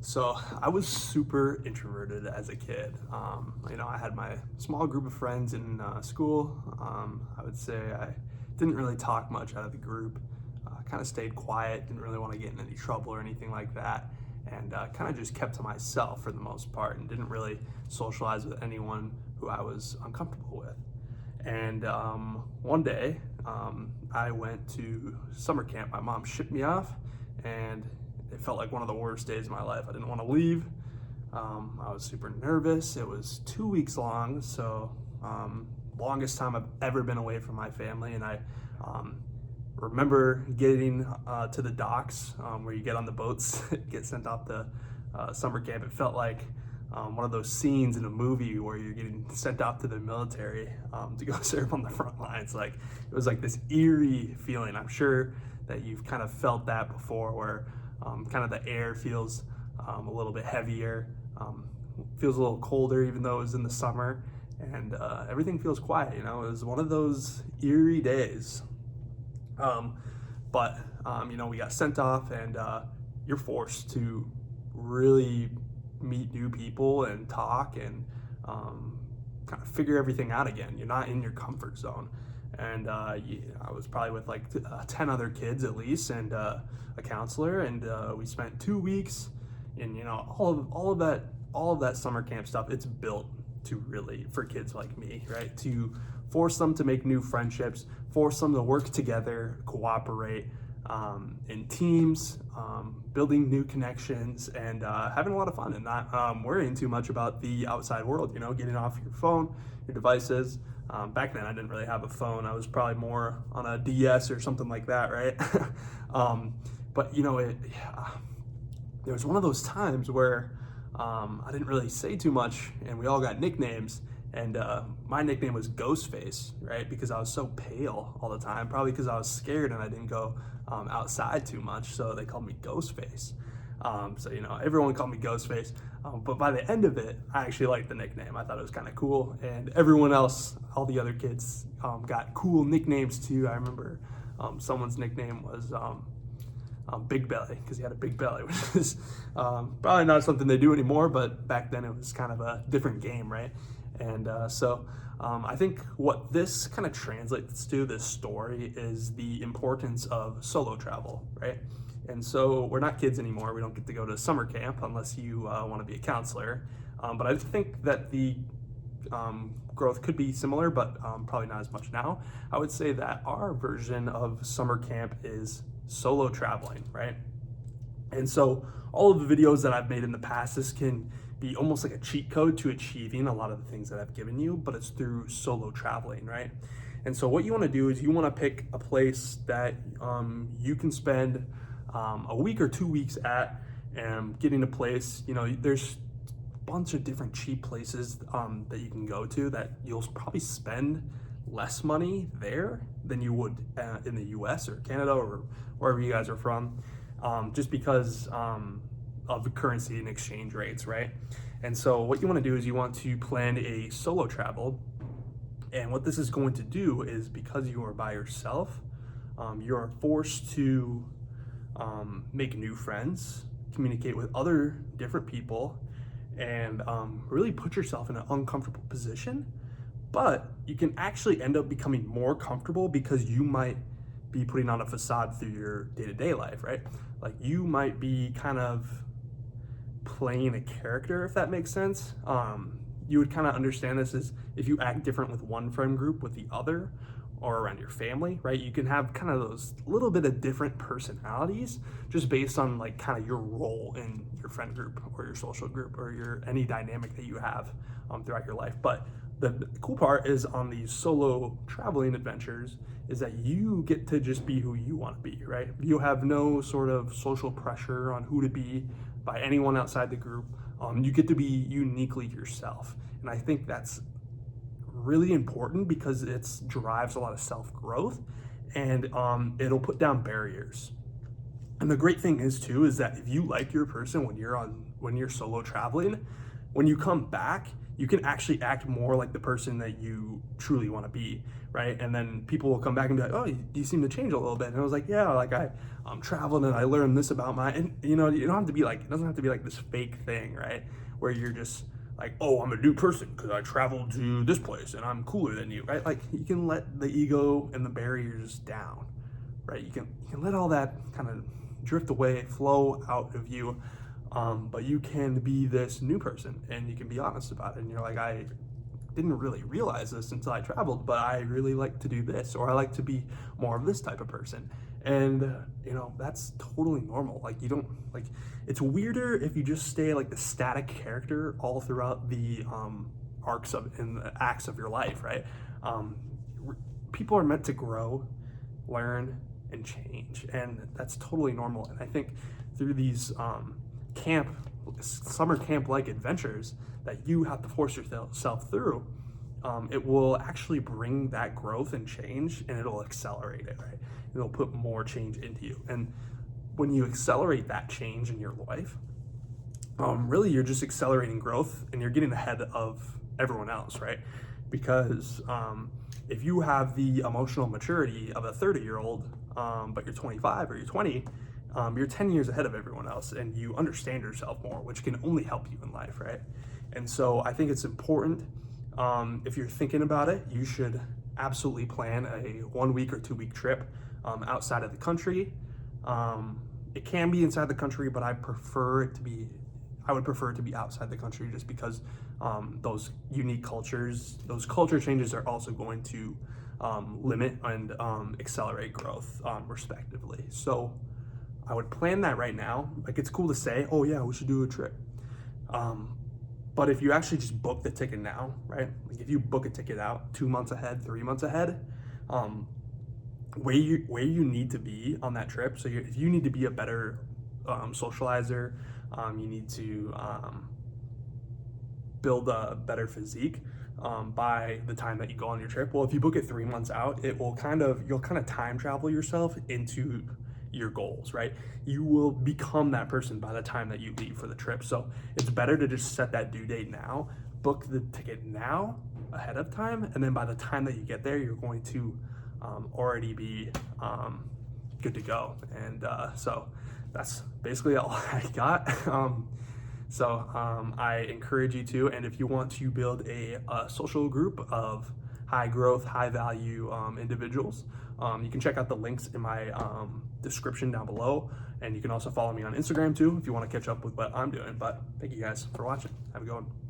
So I was super introverted as a kid. I had my small group of friends in school. I would say I didn't really talk much out of the group. Kind of stayed quiet, didn't really want to get in any trouble or anything like that, and kind of just kept to myself for the most part, and didn't really socialize with anyone who I was uncomfortable with. And one day, I went to summer camp. My mom shipped me off, and it felt like one of the worst days of my life. I didn't want to leave. I was super nervous. It was 2 weeks long, so longest time I've ever been away from my family. And I remember getting to the docks where you get on the boats, get sent off the summer camp. It felt like one of those scenes in a movie where you're getting sent off to the military to go serve on the front lines. Like, it was like this eerie feeling. I'm sure that you've kind of felt that before, where kind of the air feels a little bit heavier, feels a little colder, even though it was in the summer, and everything feels quiet. It was one of those eerie days. But we got sent off, and you're forced to really meet new people and talk and kind of figure everything out again. You're not in your comfort zone. And I was probably with like 10 other kids at least, and a counselor, and we spent 2 weeks. And all of that summer camp stuff, it's built to really, for kids like me, right, to force them to make new friendships, force them to work together, cooperate in teams, building new connections, and having a lot of fun, and not worrying too much about the outside world, getting off your phone, your devices. Back then I didn't really have a phone. I was probably more on a DS or something like that, right? But there was one of those times where I didn't really say too much, and we all got nicknames. And my nickname was Ghostface, right? Because I was so pale all the time, probably because I was scared and I didn't go outside too much, so they called me Ghostface. Everyone called me Ghostface. But by the end of it, I actually liked the nickname. I thought it was kind of cool. And everyone else, all the other kids, got cool nicknames too. I remember someone's nickname was Big Belly, because he had a big belly, which is probably not something they do anymore, but back then it was kind of a different game, right? And I think what this kind of translates to, this story, is the importance of solo travel, right? And so we're not kids anymore. We don't get to go to summer camp unless you want to be a counselor. But I think that the growth could be similar, but probably not as much now. I would say that our version of summer camp is solo traveling, right? And so all of the videos that I've made in the past, this can be almost like a cheat code to achieving a lot of the things that I've given you, but it's through solo traveling, right? And so what you want to do is you want to pick a place that you can spend a week or 2 weeks at, and getting a place. There's a bunch of different cheap places that you can go to that you'll probably spend less money there than you would in the US or Canada or wherever you guys are from, just because of the currency and exchange rates, right? And so what you want to do is you want to plan a solo travel. And what this is going to do is, because you are by yourself, you are forced to make new friends, communicate with other different people, and really put yourself in an uncomfortable position. But you can actually end up becoming more comfortable because you might be putting on a facade through your day-to-day life, right? Like, you might be kind of playing a character, if that makes sense. You would kind of understand this as if you act different with one friend group with the other, or around your family, right? You can have kind of those little bit of different personalities just based on like kind of your role in your friend group or your social group or any dynamic that you have throughout your life. But the cool part is, on these solo traveling adventures, is that you get to just be who you want to be, right? You have no sort of social pressure on who to be by anyone outside the group. You get to be uniquely yourself. And I think that's really important because it drives a lot of self-growth, and it'll put down barriers. And the great thing is too, is that if you like your person when you're solo traveling, when you come back, you can actually act more like the person that you truly want to be, right? And then people will come back and be like, oh, you seem to change a little bit. And I was like, yeah, like I traveled and I learned this about and you know, you don't have to be like, it doesn't have to be like this fake thing, right? Where you're just like, oh, I'm a new person because I traveled to this place and I'm cooler than you, right? Like you can let the ego and the barriers down, right? You can let all that kind of drift away, flow out of you. But you can be this new person and you can be honest about it. And you're like, I didn't really realize this until I traveled, but I really like to do this, or I like to be more of this type of person. And, you know, that's totally normal. Like, you don't, like, it's weirder if you just stay like the static character all throughout the arcs of, in the acts of your life, right? People are meant to grow, learn, and change. And that's totally normal. And I think through these, summer camp like adventures that you have to force yourself through, it will actually bring that growth and change, and it'll accelerate it, right? It'll put more change into you. And when you accelerate that change in your life, really you're just accelerating growth and you're getting ahead of everyone else, right? Because if you have the emotional maturity of a 30-year-old, but you're 25 or you're 20, you're 10 years ahead of everyone else, and you understand yourself more, which can only help you in life, right? And so I think it's important, if you're thinking about it, you should absolutely plan a 1 week or 2 week trip outside of the country. It can be inside the country, but I would prefer it to be outside the country, just because those unique cultures, those culture changes are also going to limit and accelerate growth, respectively. So I would plan that right now. Like, it's cool to say, oh yeah, we should do a trip. But if you actually just book the ticket now, right? Like if you book a ticket out 2 months ahead, 3 months ahead, where you need to be on that trip. So if you need to be a better socializer, you need to build a better physique by the time that you go on your trip. Well, if you book it 3 months out, you'll kind of time travel yourself into your goals, right? You will become that person by the time that you leave for the trip. So it's better to just set that due date now, book the ticket now ahead of time, and then by the time that you get there, you're going to already be good to go. And so that's basically all I got. I encourage you to, and if you want to build a social group of high growth, high value individuals, you can check out the links in my description down below. And you can also follow me on Instagram too if you want to catch up with what I'm doing. But thank you guys for watching. Have a good one.